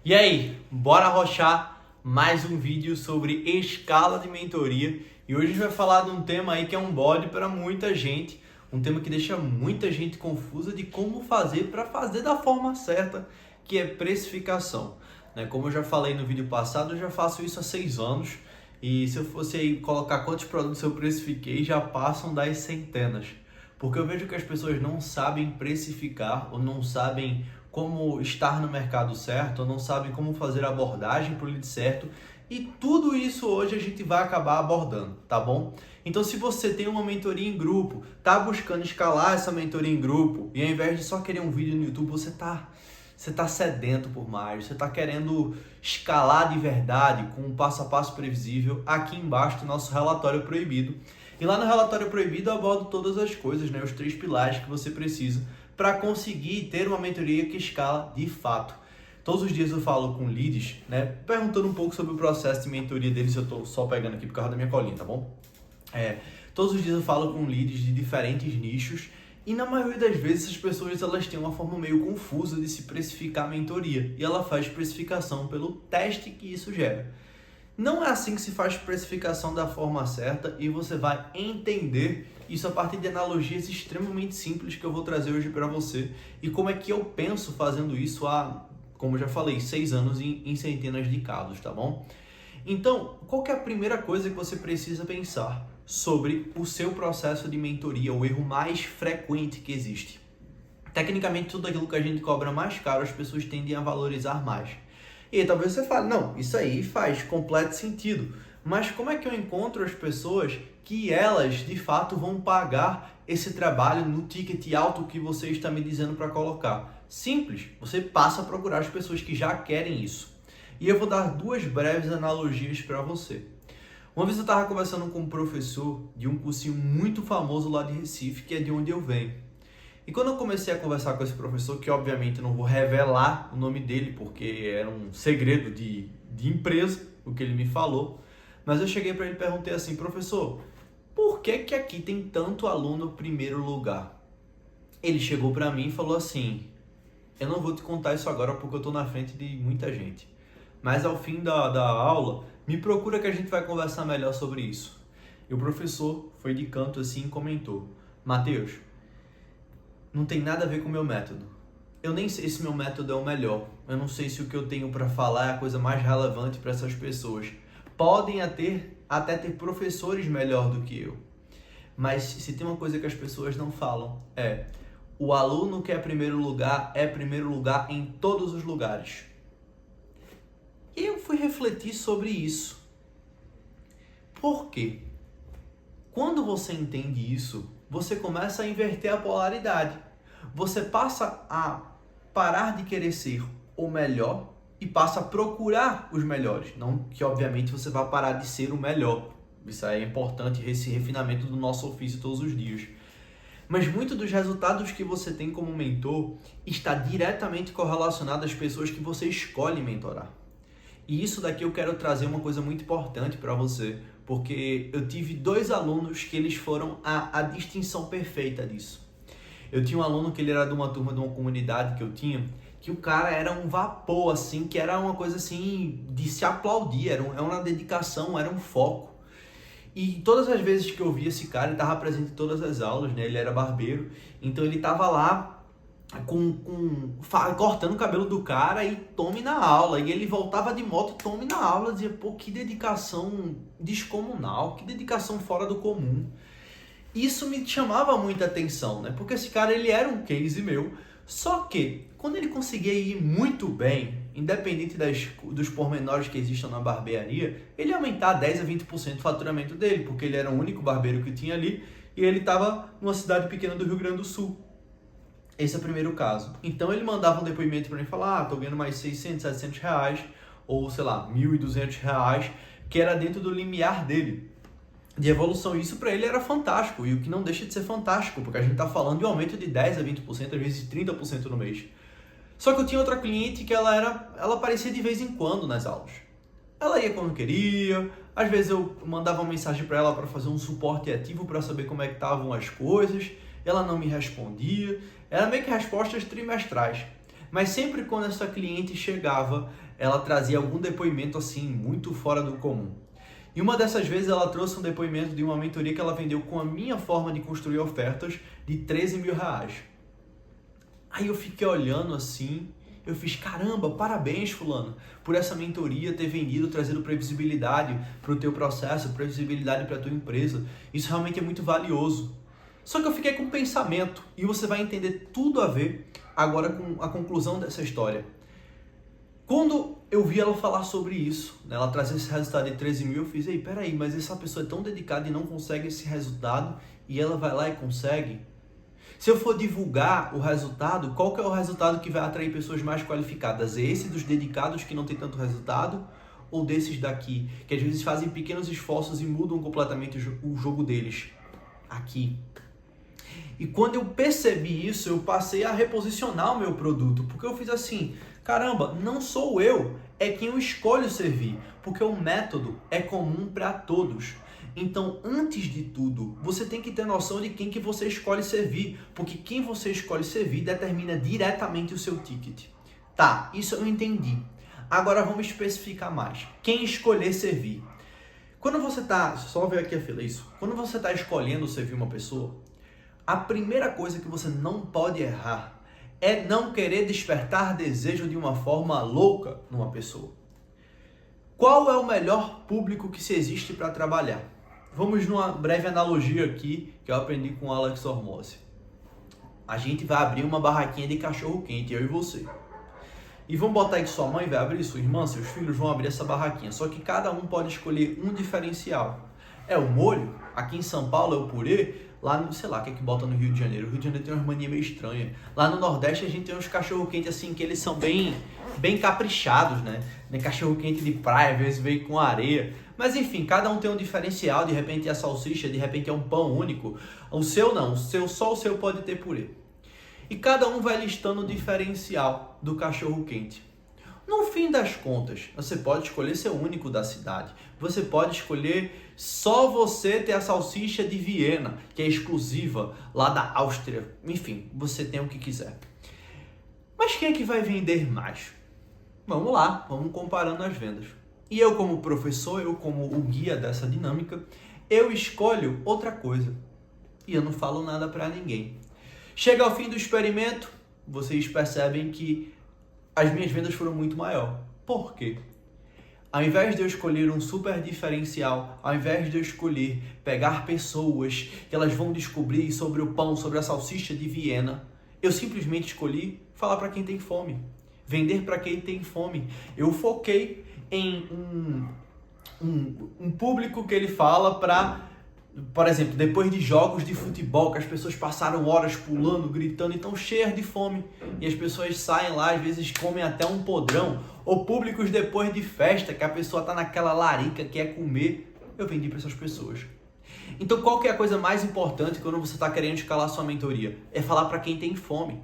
E aí, bora arrochar mais um vídeo sobre escala de mentoria. E hoje a gente vai falar de um tema aí que é um bode para muita gente, um tema que deixa muita gente confusa de como fazer para fazer da forma certa, que é precificação. Como eu já falei no vídeo passado, eu já faço isso há 6 anos e se eu fosse aí colocar quantos produtos eu precifiquei, já passam das centenas. Porque eu vejo que as pessoas não sabem precificar ou não sabem como estar no mercado certo, ou não sabem como fazer a abordagem para o lead certo. E tudo isso hoje a gente vai acabar abordando, tá bom? Então se você tem uma mentoria em grupo, tá buscando escalar essa mentoria em grupo, e ao invés de só querer um vídeo no YouTube, você tá sedento por mais, você tá querendo escalar de verdade com um passo a passo previsível, aqui embaixo do nosso relatório proibido. E lá no relatório proibido eu abordo todas as coisas, os 3 pilares que você precisa para conseguir ter uma mentoria que escala de fato. Todos os dias eu falo com leads, perguntando um pouco sobre o processo de mentoria deles. Eu estou só pegando aqui por causa da minha colinha, tá bom? Todos os dias eu falo com leads de diferentes nichos e na maioria das vezes as pessoas elas têm uma forma meio confusa de se precificar a mentoria e ela faz precificação pelo teste que isso gera. Não é assim que se faz precificação da forma certa e você vai entender isso a partir de analogias extremamente simples que eu vou trazer hoje para você e como é que eu penso fazendo isso há, como eu já falei, 6 anos em centenas de casos, tá bom? Então, qual que é a primeira coisa que você precisa pensar sobre o seu processo de mentoria, o erro mais frequente que existe? Tecnicamente, tudo aquilo que a gente cobra mais caro, as pessoas tendem a valorizar mais. E aí, talvez você fale, não, isso aí faz completo sentido. Mas como é que eu encontro as pessoas que elas, de fato, vão pagar esse trabalho no ticket alto que você está me dizendo para colocar? Simples, você passa a procurar as pessoas que já querem isso. E eu vou dar 2 breves analogias para você. Uma vez eu estava conversando com um professor de um cursinho muito famoso lá de Recife, que é de onde eu venho. E quando eu comecei a conversar com esse professor, que obviamente eu não vou revelar o nome dele, porque era um segredo de empresa, o que ele me falou, mas eu cheguei para ele e perguntei assim, professor, por que aqui tem tanto aluno primeiro lugar? Ele chegou para mim e falou assim, eu não vou te contar isso agora porque eu estou na frente de muita gente, mas ao fim da aula, me procura que a gente vai conversar melhor sobre isso. E o professor foi de canto assim e comentou, Matheus, não tem nada a ver com o meu método. Eu nem sei se meu método é o melhor. Eu não sei se o que eu tenho para falar é a coisa mais relevante para essas pessoas. Podem até ter professores melhor do que eu. Mas se tem uma coisa que as pessoas não falam, o aluno que é primeiro lugar em todos os lugares. E eu fui refletir sobre isso. Por quê? Quando você entende isso, você começa a inverter a polaridade. Você passa a parar de querer ser o melhor e passa a procurar os melhores. Não que, obviamente, você vai parar de ser o melhor. Isso aí é importante, esse refinamento do nosso ofício todos os dias. Mas muito dos resultados que você tem como mentor está diretamente correlacionado às pessoas que você escolhe mentorar. E isso daqui eu quero trazer uma coisa muito importante para você, porque eu tive 2 alunos que eles foram a distinção perfeita disso. Eu tinha um aluno que ele era de uma turma de uma comunidade que eu tinha, que o cara era um vapor, assim, que era uma coisa assim de se aplaudir, era uma dedicação, era um foco. E todas as vezes que eu via esse cara, ele estava presente em todas as aulas, ele era barbeiro, então ele estava lá cortando o cabelo do cara e tome na aula, e ele voltava de moto, tome na aula, dizia, pô, que dedicação descomunal, que dedicação fora do comum. Isso me chamava muita atenção, porque esse cara ele era um case meu, só que quando ele conseguia ir muito bem, independente dos pormenores que existam na barbearia, ele ia aumentar 10 a 20% do faturamento dele, porque ele era o único barbeiro que tinha ali e ele estava numa cidade pequena do Rio Grande do Sul. Esse é o primeiro caso. Então ele mandava um depoimento para mim e falava, tô ganhando mais 600, 700 reais, ou sei lá, 1.200 reais, que era dentro do limiar dele de evolução. Isso para ele era fantástico, e o que não deixa de ser fantástico, porque a gente está falando de um aumento de 10 a 20%, às vezes 30% no mês. Só que eu tinha outra cliente que ela aparecia de vez em quando nas aulas. Ela ia quando queria, às vezes eu mandava uma mensagem para ela para fazer um suporte ativo para saber como é que estavam as coisas, ela não me respondia, era meio que respostas trimestrais. Mas sempre quando essa cliente chegava, ela trazia algum depoimento assim, muito fora do comum. E uma dessas vezes ela trouxe um depoimento de uma mentoria que ela vendeu com a minha forma de construir ofertas de 13 mil reais. Aí eu fiquei olhando assim, eu fiz, caramba, parabéns fulano, por essa mentoria ter vendido, trazendo previsibilidade para o teu processo, previsibilidade para a tua empresa. Isso realmente é muito valioso. Só que eu fiquei com um pensamento, e você vai entender tudo a ver agora com a conclusão dessa história. Quando eu vi ela falar sobre isso, né, ela trazer esse resultado de 13 mil, eu fiz, ei, peraí, mas essa pessoa é tão dedicada e não consegue esse resultado, e ela vai lá e consegue? Se eu for divulgar o resultado, qual que é o resultado que vai atrair pessoas mais qualificadas? É esse dos dedicados que não tem tanto resultado? Ou desses daqui, que às vezes fazem pequenos esforços e mudam completamente o jogo deles? Aqui. E quando eu percebi isso, eu passei a reposicionar o meu produto, porque eu fiz assim, caramba, não sou eu, é quem eu escolho servir, porque o método é comum para todos. Então, antes de tudo, você tem que ter noção de quem que você escolhe servir, porque quem você escolhe servir determina diretamente o seu ticket. Tá, isso eu entendi. Agora vamos especificar mais. Quem escolher servir? Quando você está, só ver aqui a fila, isso. Quando você está escolhendo servir uma pessoa, a primeira coisa que você não pode errar é não querer despertar desejo de uma forma louca numa pessoa. Qual é o melhor público que se existe para trabalhar? Vamos numa breve analogia aqui que eu aprendi com o Alex Hormozzi. A gente vai abrir uma barraquinha de cachorro quente, eu e você. E vamos botar aí que sua mãe vai abrir, sua irmã, seus filhos vão abrir essa barraquinha. Só que cada um pode escolher um diferencial. É o molho, aqui em São Paulo é o purê, lá no, sei lá, o que é que bota no Rio de Janeiro? O Rio de Janeiro tem umas manias meio estranhas. Lá no Nordeste a gente tem uns cachorro-quente assim, que eles são bem caprichados, né? Cachorro-quente de praia, às vezes vem com areia. Mas enfim, cada um tem um diferencial, de repente é salsicha, de repente é um pão único. O seu não, só o seu pode ter purê. E cada um vai listando o diferencial do cachorro-quente. No fim das contas, você pode escolher ser o único da cidade. Você pode escolher só você ter a salsicha de Viena, que é exclusiva lá da Áustria. Enfim, você tem o que quiser. Mas quem é que vai vender mais? Vamos lá, vamos comparando as vendas. E eu como professor, eu como o guia dessa dinâmica, eu escolho outra coisa. E eu não falo nada para ninguém. Chega ao fim do experimento, vocês percebem que as minhas vendas foram muito maior. Por quê? Ao invés de eu escolher um super diferencial, ao invés de eu escolher pegar pessoas que elas vão descobrir sobre o pão, sobre a salsicha de Viena, eu simplesmente escolhi falar para quem tem fome. Vender para quem tem fome. Eu foquei em um público que ele fala para, por exemplo, depois de jogos de futebol, que as pessoas passaram horas pulando, gritando, então cheias de fome, e as pessoas saem lá, às vezes comem até um podrão, ou públicos depois de festa, que a pessoa está naquela larica, quer comer, eu vendi para essas pessoas. Então qual que é a coisa mais importante quando você está querendo escalar sua mentoria? É falar para quem tem fome.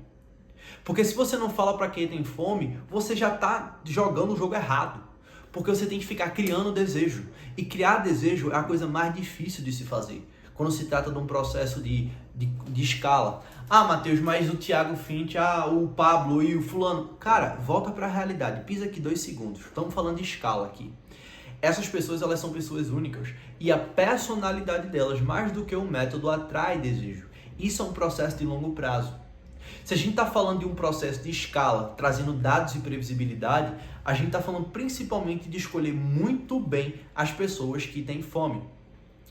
Porque se você não fala para quem tem fome, você já está jogando o jogo errado. Porque você tem que ficar criando desejo. E criar desejo é a coisa mais difícil de se fazer. Quando se trata de um processo de escala. Ah, Matheus, mas o Thiago Fint, o Pablo e o fulano. Cara, volta para a realidade. Pisa aqui 2 segundos. Estamos falando de escala aqui. Essas pessoas, elas são pessoas únicas. E a personalidade delas, mais do que o método, atrai desejo. Isso é um processo de longo prazo. Se a gente está falando de um processo de escala, trazendo dados e previsibilidade, a gente está falando principalmente de escolher muito bem as pessoas que têm fome.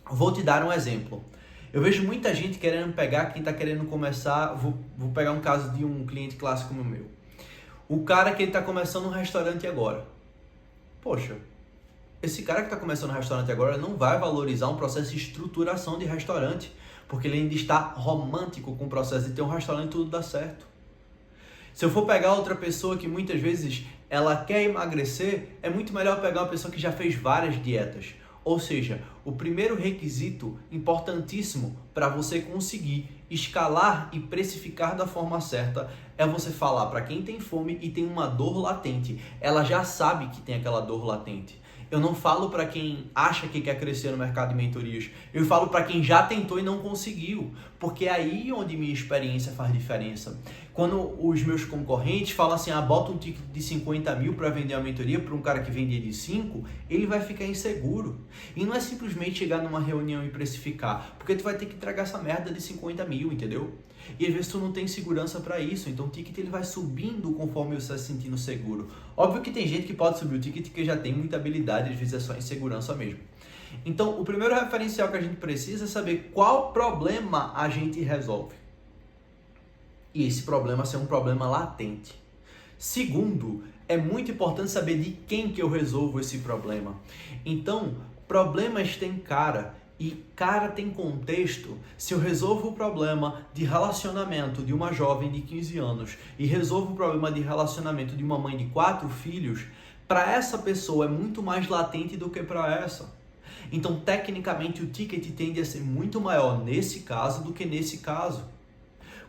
Vou te dar um exemplo. Eu vejo muita gente querendo pegar, quem está querendo começar, vou pegar um caso de um cliente clássico como o meu. O cara que está começando um restaurante agora. Poxa, esse cara que está começando um restaurante agora não vai valorizar um processo de estruturação de restaurante, porque ele ainda está romântico com o processo de ter um restaurante e tudo dá certo. Se eu for pegar outra pessoa que muitas vezes ela quer emagrecer, é muito melhor pegar uma pessoa que já fez várias dietas. Ou seja, o primeiro requisito importantíssimo para você conseguir escalar e precificar da forma certa é você falar para quem tem fome e tem uma dor latente. Ela já sabe que tem aquela dor latente. Eu não falo para quem acha que quer crescer no mercado de mentorias. Eu falo para quem já tentou e não conseguiu. Porque é aí onde minha experiência faz diferença. Quando os meus concorrentes falam assim, bota um ticket de 50 mil para vender uma mentoria para um cara que vendia de 5, ele vai ficar inseguro. E não é simplesmente chegar numa reunião e precificar. Porque tu vai ter que entregar essa merda de 50 mil, entendeu? E às vezes tu não tem segurança para isso, então o ticket ele vai subindo conforme você está se sentindo seguro. Óbvio que tem gente que pode subir o ticket que já tem muita habilidade, às vezes é só insegurança mesmo. Então o primeiro referencial que a gente precisa é saber qual problema a gente resolve. E esse problema ser um problema latente. Segundo, é muito importante saber de quem que eu resolvo esse problema. Então, problemas têm cara. E cara tem contexto. Se eu resolvo o problema de relacionamento de uma jovem de 15 anos e resolvo o problema de relacionamento de uma mãe de 4 filhos, para essa pessoa é muito mais latente do que para essa. Então, tecnicamente, o ticket tende a ser muito maior nesse caso do que nesse caso.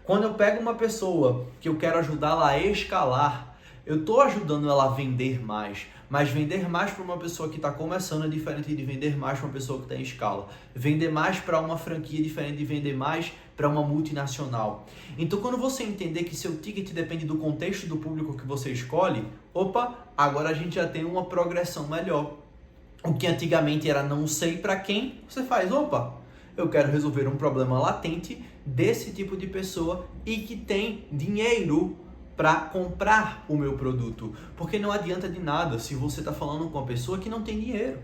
Quando eu pego uma pessoa que eu quero ajudá-la a escalar, eu estou ajudando ela a vender mais, mas vender mais para uma pessoa que está começando é diferente de vender mais para uma pessoa que está em escala. Vender mais para uma franquia é diferente de vender mais para uma multinacional. Então, quando você entender que seu ticket depende do contexto do público que você escolhe, agora a gente já tem uma progressão melhor. O que antigamente era não sei para quem, você faz, eu quero resolver um problema latente desse tipo de pessoa e que tem dinheiro para comprar o meu produto, porque não adianta de nada se você está falando com uma pessoa que não tem dinheiro.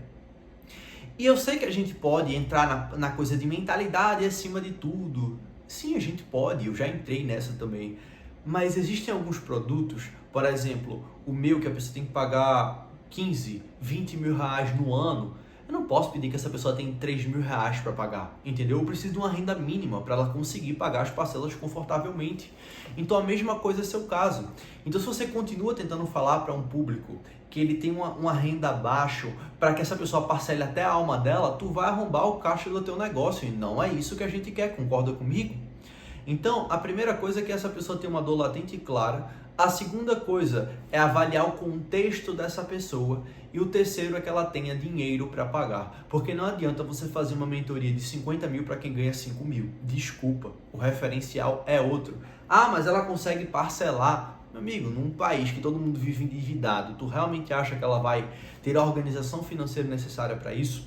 E eu sei que a gente pode entrar na coisa de mentalidade acima de tudo. Sim, a gente pode, eu já entrei nessa também. Mas existem alguns produtos, por exemplo, o meu que a pessoa tem que pagar 15, 20 mil reais no ano. Eu não posso pedir que essa pessoa tenha 3 mil reais para pagar, entendeu? Eu preciso de uma renda mínima para ela conseguir pagar as parcelas confortavelmente. Então a mesma coisa é seu caso. Então se você continua tentando falar para um público que ele tem uma renda baixa para que essa pessoa parcele até a alma dela, tu vai arrombar o caixa do teu negócio e não é isso que a gente quer, concorda comigo? Então a primeira coisa é que essa pessoa tem uma dor latente e clara. A segunda coisa é avaliar o contexto dessa pessoa e o terceiro é que ela tenha dinheiro para pagar, porque não adianta você fazer uma mentoria de 50 mil para quem ganha 5 mil, desculpa, o referencial é outro. Mas ela consegue parcelar, meu amigo, num país que todo mundo vive endividado, tu realmente acha que ela vai ter a organização financeira necessária para isso?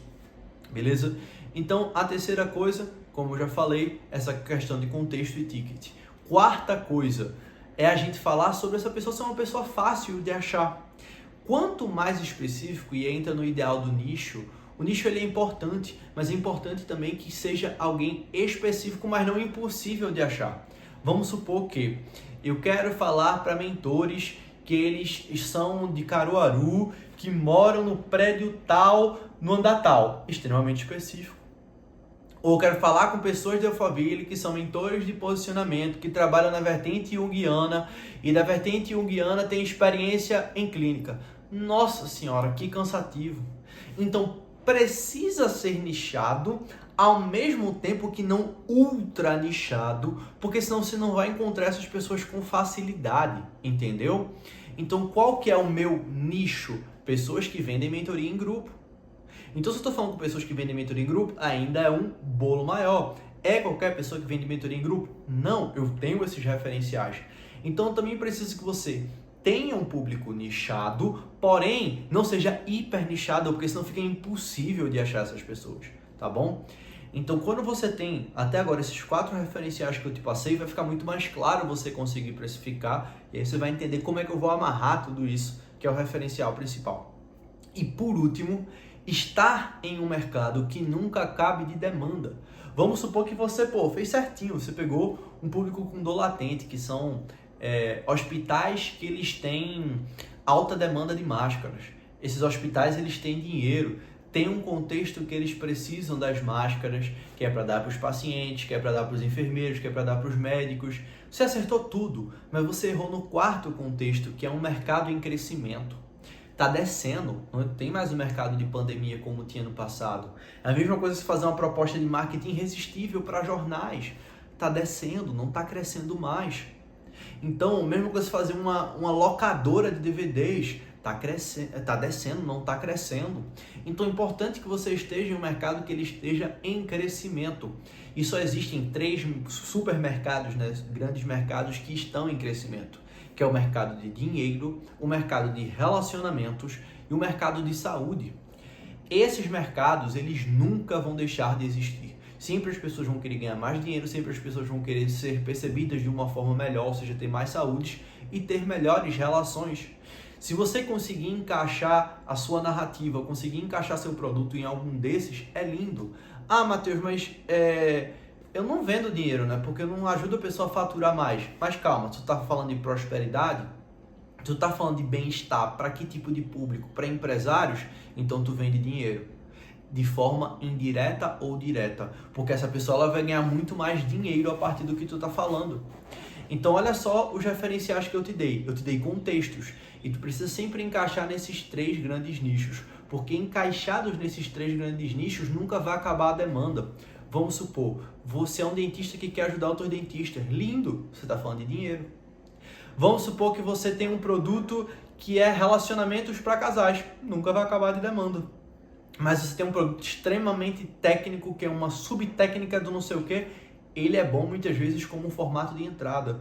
Beleza? Então a terceira coisa, como eu já falei, essa questão de contexto e ticket. Quarta coisa, é a gente falar sobre essa pessoa ser uma pessoa fácil de achar. Quanto mais específico, e entra no ideal do nicho, o nicho ele é importante, mas é importante também que seja alguém específico, mas não impossível de achar. Vamos supor que eu quero falar para mentores que eles são de Caruaru, que moram no prédio tal, no andar tal, extremamente específico. Ou quero falar com pessoas de Alphaville que são mentores de posicionamento, que trabalham na vertente junguiana e da vertente junguiana tem experiência em clínica. Nossa senhora, que cansativo. Então, precisa ser nichado ao mesmo tempo que não ultra nichado, porque senão você não vai encontrar essas pessoas com facilidade, entendeu? Então, qual que é o meu nicho? Pessoas que vendem mentoria em grupo. Então, se eu estou falando com pessoas que vendem mentoria em grupo, ainda é um bolo maior. É qualquer pessoa que vende mentoria em grupo? Não, eu tenho esses referenciais. Então, eu também preciso que você tenha um público nichado, porém, não seja hiper nichado, porque senão fica impossível de achar essas pessoas, tá bom? Então, quando você tem até agora esses 4 referenciais que eu te passei, vai ficar muito mais claro você conseguir precificar, e aí você vai entender como é que eu vou amarrar tudo isso, que é o referencial principal. E por último, estar em um mercado que nunca cabe de demanda. Vamos supor que você fez certinho, você pegou um público com dor latente, que são hospitais que eles têm alta demanda de máscaras. Esses hospitais eles têm dinheiro, tem um contexto que eles precisam das máscaras, que é para dar para os pacientes, que é para dar para os enfermeiros, que é para dar para os médicos. Você acertou tudo, mas você errou no quarto contexto, que é um mercado em crescimento. Está descendo, não tem mais um mercado de pandemia como tinha no passado. É a mesma coisa se fazer uma proposta de marketing irresistível para jornais. Está descendo, não está crescendo mais. Então, mesmo que você fazer uma locadora de DVDs, está crescendo, está descendo, não está crescendo. Então é importante que você esteja em um mercado que ele esteja em crescimento. E só existem 3 supermercados, né, grandes mercados que estão em crescimento, que é o mercado de dinheiro, o mercado de relacionamentos e o mercado de saúde. Esses mercados, eles nunca vão deixar de existir. Sempre as pessoas vão querer ganhar mais dinheiro, sempre as pessoas vão querer ser percebidas de uma forma melhor, ou seja, ter mais saúde e ter melhores relações. Se você conseguir encaixar a sua narrativa, conseguir encaixar seu produto em algum desses, é lindo. Ah, Matheus, mas eu não vendo dinheiro, né? Porque eu não ajudo a pessoa a faturar mais. Mas calma, tu tá falando de prosperidade? Tu tá falando de bem-estar para que tipo de público? Para empresários? Então tu vende dinheiro. De forma indireta ou direta. Porque essa pessoa ela vai ganhar muito mais dinheiro a partir do que tu tá falando. Então olha só os referenciais que eu te dei. Eu te dei contextos. E tu precisa sempre encaixar nesses 3 grandes nichos. Porque encaixados nesses 3 grandes nichos nunca vai acabar a demanda. Vamos supor, você é um dentista que quer ajudar outros dentistas. Lindo, você está falando de dinheiro. Vamos supor que você tem um produto que é relacionamentos para casais. Nunca vai acabar de demanda. Mas você tem um produto extremamente técnico, que é uma subtécnica do não sei o que. Ele é bom muitas vezes como um formato de entrada,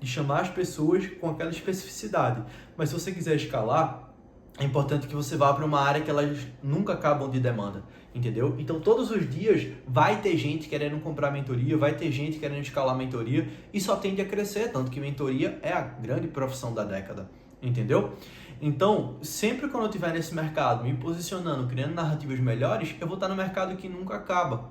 de chamar as pessoas com aquela especificidade. Mas se você quiser escalar, é importante que você vá para uma área que elas nunca acabam de demanda, entendeu? Então todos os dias vai ter gente querendo comprar mentoria, vai ter gente querendo escalar mentoria e só tende a crescer, tanto que mentoria é a grande profissão da década, entendeu? Então, sempre quando eu estiver nesse mercado, me posicionando, criando narrativas melhores, eu vou estar no mercado que nunca acaba.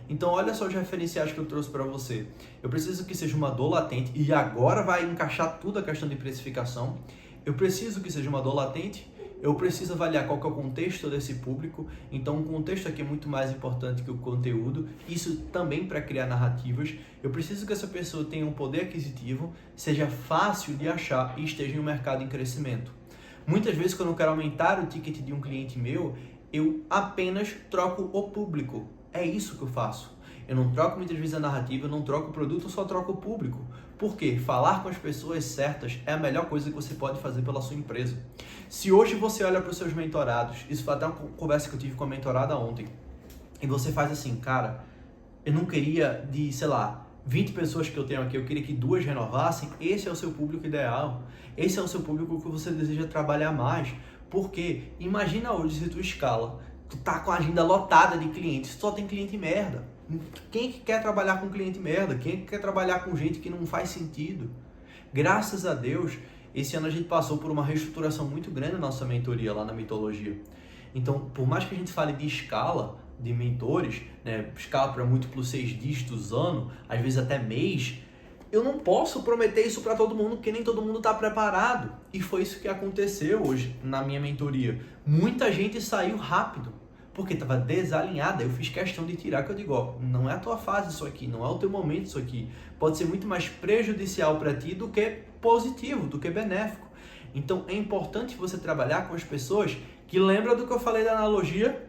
Então, olha só os referenciais que eu trouxe para você. Eu preciso que seja uma dor latente, e agora vai encaixar tudo a questão de precificação. Eu preciso que seja uma dor latente. Eu preciso avaliar qual que é o contexto desse público. Então, o contexto aqui é muito mais importante que o conteúdo. Isso também para criar narrativas. Eu preciso que essa pessoa tenha um poder aquisitivo, seja fácil de achar e esteja em um mercado em crescimento. Muitas vezes, quando eu quero aumentar o ticket de um cliente meu, eu apenas troco o público. É isso que eu faço. Eu não troco muitas vezes a narrativa, eu não troco o produto, eu só troco o público. Por quê? Falar com as pessoas certas é a melhor coisa que você pode fazer pela sua empresa. Se hoje você olha para os seus mentorados, isso foi até uma conversa que eu tive com a mentorada ontem, e você faz assim, cara, eu não queria de, 20 pessoas que eu tenho aqui, eu queria que 2 renovassem. Esse é o seu público ideal. Esse é o seu público que você deseja trabalhar mais. Por quê? Imagina hoje se tu escala, tu tá com a agenda lotada de clientes, só tem cliente merda. Quem que quer trabalhar com cliente merda? Quem que quer trabalhar com gente que não faz sentido? Graças a Deus, esse ano a gente passou por uma reestruturação muito grande na nossa mentoria lá na Mitologia. Então, por mais que a gente fale de escala, de mentores, né, escala para múltiplos 6 dígitos ano, às vezes até mês, eu não posso prometer isso para todo mundo, porque nem todo mundo está preparado. E foi isso que aconteceu hoje na minha mentoria. Muita gente saiu rápido, porque estava desalinhada. Eu fiz questão de tirar, que eu digo, ó, não é a tua fase isso aqui, não é o teu momento isso aqui. Pode ser muito mais prejudicial para ti do que positivo, do que benéfico. Então é importante você trabalhar com as pessoas que, lembra do que eu falei da analogia,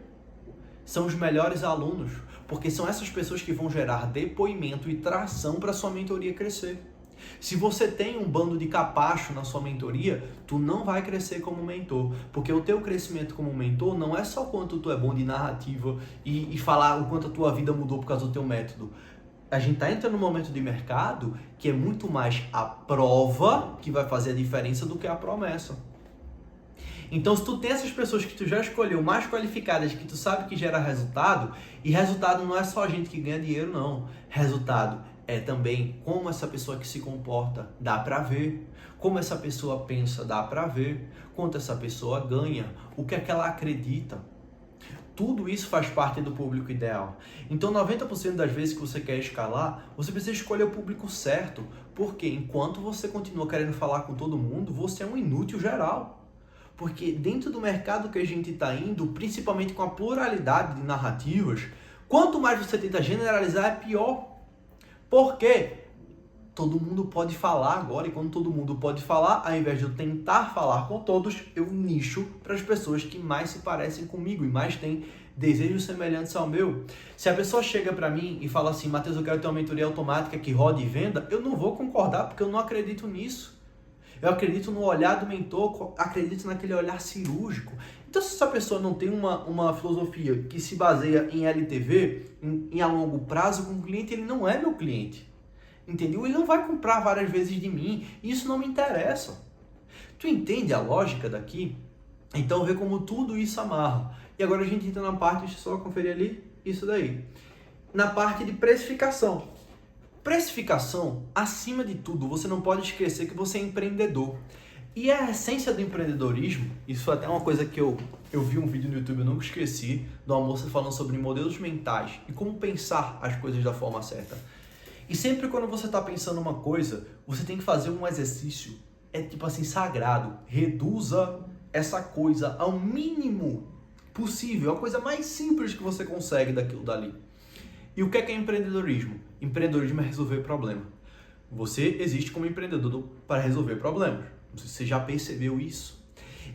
são os melhores alunos, porque são essas pessoas que vão gerar depoimento e tração para a sua mentoria crescer. Se você tem um bando de capacho na sua mentoria, tu não vai crescer como mentor, porque o teu crescimento como mentor não é só quanto tu é bom de narrativa e falar o quanto a tua vida mudou por causa do teu método. A gente está entrando num momento de mercado que é muito mais a prova que vai fazer a diferença do que a promessa. Então, se tu tem essas pessoas que tu já escolheu, mais qualificadas, que tu sabe que gera resultado, e resultado não é só gente que ganha dinheiro, não. Resultado é também como essa pessoa que se comporta, dá pra ver. Como essa pessoa pensa, dá pra ver. Quanto essa pessoa ganha, o que é que ela acredita. Tudo isso faz parte do público ideal. Então, 90% das vezes que você quer escalar, você precisa escolher o público certo. Porque enquanto você continua querendo falar com todo mundo, você é um inútil geral. Porque dentro do mercado que a gente está indo, principalmente com a pluralidade de narrativas, quanto mais você tenta generalizar, é pior. Por quê? Todo mundo pode falar agora, e quando todo mundo pode falar, ao invés de eu tentar falar com todos, eu nicho para as pessoas que mais se parecem comigo e mais têm desejos semelhantes ao meu. Se a pessoa chega para mim e fala assim, Matheus, eu quero ter uma mentoria automática que rode e venda, eu não vou concordar porque eu não acredito nisso. Eu acredito no olhar do mentor, acredito naquele olhar cirúrgico. Então, se essa pessoa não tem uma filosofia que se baseia em LTV, em a longo prazo com o cliente, ele não é meu cliente. Entendeu? Ele não vai comprar várias vezes de mim. E isso não me interessa. Tu entende a lógica daqui? Então, vê como tudo isso amarra. E agora a gente entra na parte, deixa eu só conferir ali, isso daí. Na parte de precificação. Precificação, acima de tudo, você não pode esquecer que você é empreendedor. E a essência do empreendedorismo, isso é até uma coisa que eu vi um vídeo no YouTube, eu nunca esqueci, de uma moça falando sobre modelos mentais e como pensar as coisas da forma certa. E sempre quando você está pensando uma coisa, você tem que fazer um exercício, tipo assim, sagrado. Reduza essa coisa ao mínimo possível, a coisa mais simples que você consegue daquilo dali. E o que é empreendedorismo? Empreendedorismo é resolver problema. Você existe como empreendedor para resolver problemas. Não sei se você já percebeu isso.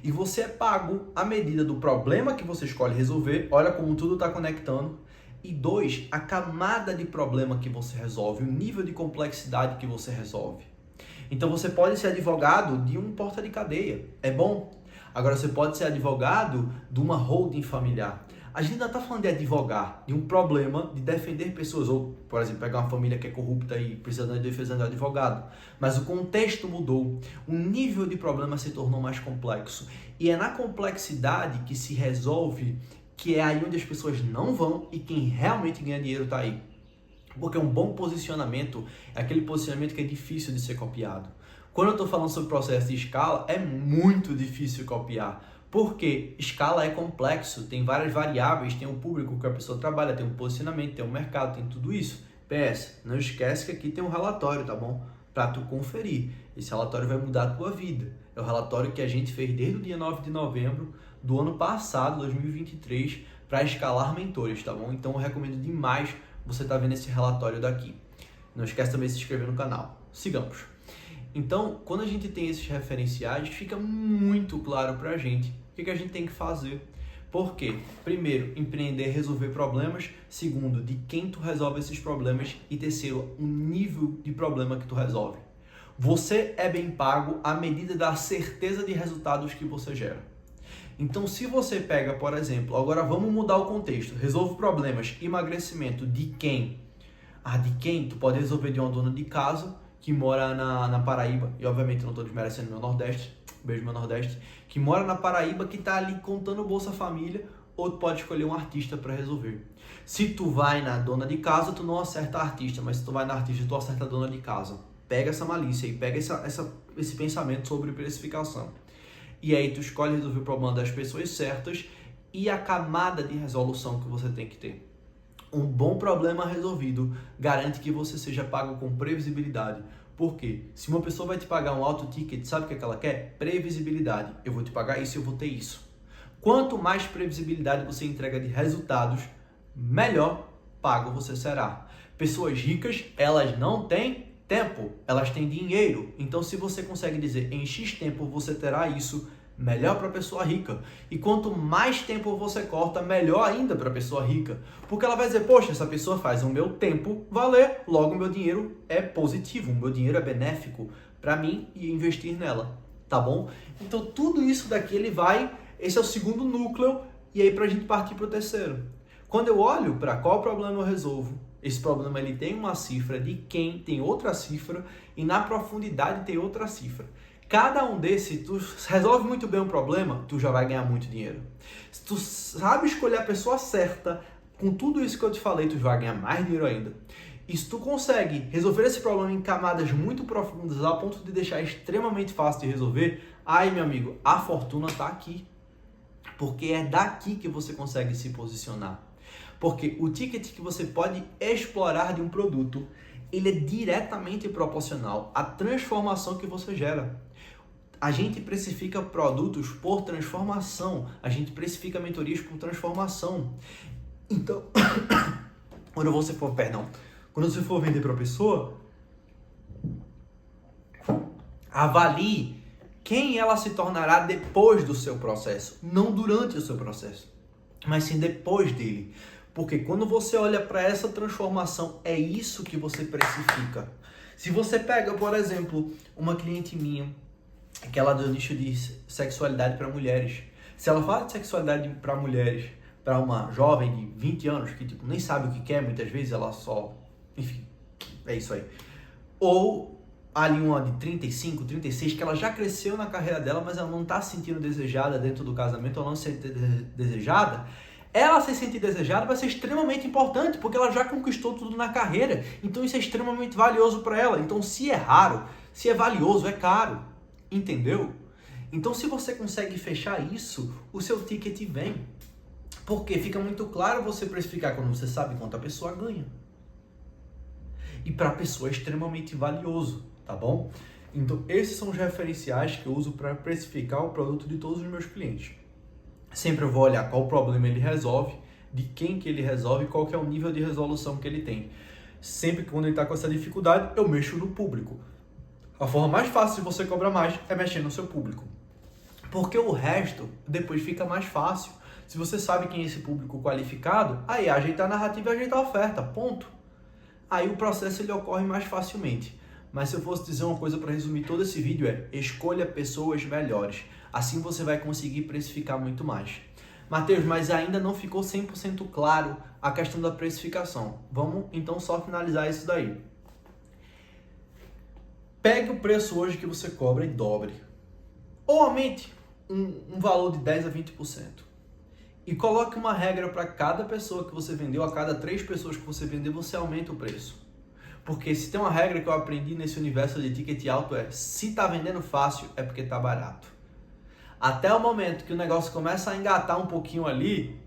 E você é pago à medida do problema que você escolhe resolver. Olha como tudo está conectando. E 2, a camada de problema que você resolve, o nível de complexidade que você resolve. Então você pode ser advogado de um porta de cadeia. É bom. Agora você pode ser advogado de uma holding familiar. A gente ainda está falando de advogar, de um problema de defender pessoas, ou, por exemplo, pegar uma família que é corrupta e precisando de defesa de advogado. Mas o contexto mudou, o nível de problema se tornou mais complexo. E é na complexidade que se resolve, que é aí onde as pessoas não vão e quem realmente ganha dinheiro está aí. Porque um bom posicionamento é aquele posicionamento que é difícil de ser copiado. Quando eu estou falando sobre processo de escala, é muito difícil copiar. Porque escala é complexo, tem várias variáveis, tem o público que a pessoa trabalha, tem um posicionamento, tem um mercado, tem tudo isso. PS, não esquece que aqui tem um relatório, tá bom? Para tu conferir. Esse relatório vai mudar a tua vida. É o relatório que a gente fez desde o dia 9 de novembro do ano passado, 2023, para escalar mentores, tá bom? Então eu recomendo demais você estar vendo esse relatório daqui. Não esquece também de se inscrever no canal. Sigamos. Então, quando a gente tem esses referenciais, fica muito claro para a gente o que a gente tem que fazer. Por quê? Primeiro, empreender, resolver problemas. Segundo, de quem tu resolve esses problemas. E terceiro, o nível de problema que tu resolve. Você é bem pago à medida da certeza de resultados que você gera. Então, se você pega, por exemplo, agora vamos mudar o contexto. Resolve problemas, emagrecimento, de quem? De quem? Tu pode resolver de uma dona de casa que mora na Paraíba, e obviamente eu não estou desmerecendo meu Nordeste, beijo meu Nordeste, que mora na Paraíba, que está ali contando Bolsa Família, ou tu pode escolher um artista para resolver. Se tu vai na dona de casa, tu não acerta a artista, mas se tu vai na artista, tu acerta a dona de casa. Pega essa malícia e pega esse pensamento sobre precificação. E aí tu escolhe resolver o problema das pessoas certas e a camada de resolução que você tem que ter. Um bom problema resolvido garante que você seja pago com previsibilidade. Por quê? Se uma pessoa vai te pagar um alto ticket, sabe o que ela quer? Previsibilidade. Eu vou te pagar isso, eu vou ter isso. Quanto mais previsibilidade você entrega de resultados, melhor pago você será. Pessoas ricas, elas não têm tempo, elas têm dinheiro. Então, se você consegue dizer em X tempo você terá isso, melhor para a pessoa rica. E quanto mais tempo você corta, melhor ainda para a pessoa rica. Porque ela vai dizer, poxa, essa pessoa faz o meu tempo valer, logo o meu dinheiro é positivo, o meu dinheiro é benéfico para mim e investir nela, tá bom? Então tudo isso daqui esse é o segundo núcleo, e aí para a gente partir para o terceiro. Quando eu olho para qual problema eu resolvo, esse problema ele tem uma cifra, de quem tem outra cifra, e na profundidade tem outra cifra. Cada um desses, tu resolve muito bem um problema, tu já vai ganhar muito dinheiro. Se tu sabe escolher a pessoa certa, com tudo isso que eu te falei, tu vai ganhar mais dinheiro ainda. E se tu consegue resolver esse problema em camadas muito profundas, a ponto de deixar extremamente fácil de resolver, aí, meu amigo, a fortuna está aqui. Porque é daqui que você consegue se posicionar. Porque o ticket que você pode explorar de um produto, ele é diretamente proporcional à transformação que você gera. A gente precifica produtos por transformação. A gente precifica mentorias por transformação. Então, quando você for vender para a pessoa, avalie quem ela se tornará depois do seu processo. Não durante o seu processo, mas sim depois dele. Porque quando você olha para essa transformação, é isso que você precifica. Se você pega, por exemplo, uma cliente minha, que ela deu nicho de sexualidade para mulheres. Se ela fala de sexualidade para mulheres, para uma jovem de 20 anos, que tipo, nem sabe o que quer, muitas vezes ela só... Enfim, é isso aí. Ou ali uma de 35, 36, que ela já cresceu na carreira dela, mas ela não está se sentindo desejada dentro do casamento, ou não se sente desejada. Ela se sentir desejada vai ser extremamente importante, porque ela já conquistou tudo na carreira. Então isso é extremamente valioso para ela. Então se é raro, se é valioso, é caro. Entendeu? Então se você consegue fechar isso, o seu ticket vem. Porque fica muito claro você precificar quando você sabe quanto a pessoa ganha. E para a pessoa é extremamente valioso, tá bom? Então esses são os referenciais que eu uso para precificar o produto de todos os meus clientes. Sempre eu vou olhar qual problema ele resolve, de quem que ele resolve, qual que é o nível de resolução que ele tem. Sempre que quando ele está com essa dificuldade, eu mexo no público. A forma mais fácil de você cobrar mais é mexer no seu público. Porque o resto depois fica mais fácil. Se você sabe quem é esse público qualificado, aí ajeitar a narrativa e ajeitar a oferta, ponto. Aí o processo ele ocorre mais facilmente. Mas se eu fosse dizer uma coisa para resumir todo esse vídeo é: escolha pessoas melhores. Assim você vai conseguir precificar muito mais. Matheus, mas ainda não ficou 100% claro a questão da precificação. Vamos então só finalizar isso daí. Pegue o preço hoje que você cobra e dobre. Ou aumente um valor de 10% a 20%. E coloque uma regra para cada pessoa que você vendeu, a cada 3 pessoas que você vendeu, você aumenta o preço. Porque se tem uma regra que eu aprendi nesse universo de ticket alto é: se está vendendo fácil, é porque está barato. Até o momento que o negócio começa a engatar um pouquinho ali,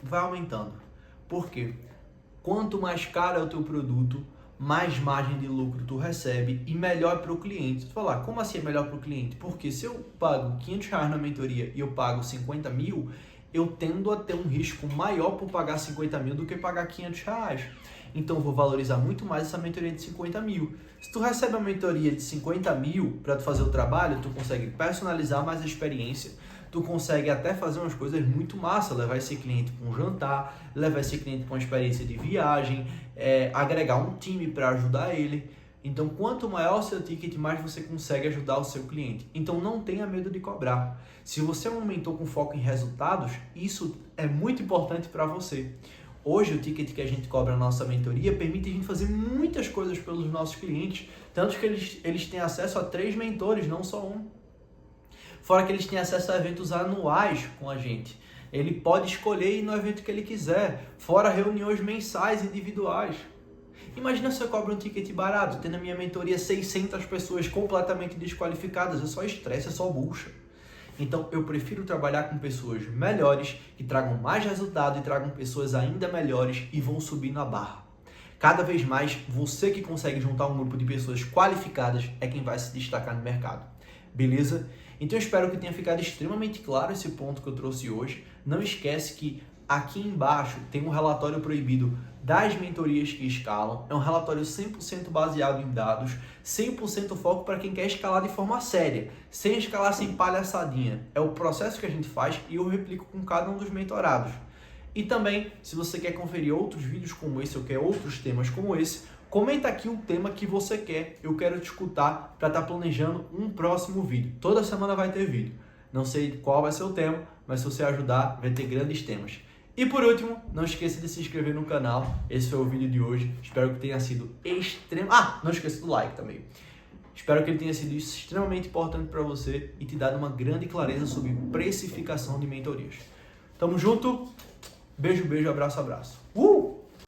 vai aumentando. Por quê? Quanto mais caro é o teu produto, mais margem de lucro tu recebe e melhor para o cliente. Tu fala, como assim é melhor para o cliente? Porque se eu pago R$500 na mentoria e eu pago 50 mil, eu tendo a ter um risco maior por pagar 50 mil do que pagar R$500. Então eu vou valorizar muito mais essa mentoria de 50 mil. Se tu recebe uma mentoria de 50 mil para tu fazer o trabalho, tu consegue personalizar mais a experiência, tu consegue até fazer umas coisas muito massa, levar esse cliente para um jantar, levar esse cliente para uma experiência de viagem, agregar um time para ajudar ele. Então, quanto maior o seu ticket, mais você consegue ajudar o seu cliente. Então, não tenha medo de cobrar. Se você é um mentor com foco em resultados, isso é muito importante para você. Hoje, o ticket que a gente cobra na nossa mentoria permite a gente fazer muitas coisas pelos nossos clientes, tanto que eles têm acesso a 3 mentores, não só um. Fora que eles têm acesso a eventos anuais com a gente. Ele pode escolher ir no evento que ele quiser, fora reuniões mensais individuais. Imagina se eu cobro um ticket barato, tendo na minha mentoria 600 pessoas completamente desqualificadas, é só estresse, é só bucha. Então eu prefiro trabalhar com pessoas melhores, que tragam mais resultado e tragam pessoas ainda melhores e vão subir na barra. Cada vez mais, você que consegue juntar um grupo de pessoas qualificadas é quem vai se destacar no mercado. Beleza? Então eu espero que tenha ficado extremamente claro esse ponto que eu trouxe hoje. Não esquece que aqui embaixo tem um relatório proibido das mentorias que escalam. É um relatório 100% baseado em dados, 100% foco para quem quer escalar de forma séria, sem escalar sem palhaçadinha. É o processo que a gente faz e eu replico com cada um dos mentorados. E também, se você quer conferir outros vídeos como esse ou quer outros temas como esse, comenta aqui o tema que você quer. Eu quero te escutar para estar planejando um próximo vídeo. Toda semana vai ter vídeo. Não sei qual vai ser o tema, mas se você ajudar, vai ter grandes temas. E por último, não esqueça de se inscrever no canal. Esse foi o vídeo de hoje. Espero que tenha sido extremo... não esqueça do like também. Espero que ele tenha sido extremamente importante para você e te dado uma grande clareza sobre precificação de mentorias. Tamo junto. Beijo, beijo, abraço, abraço.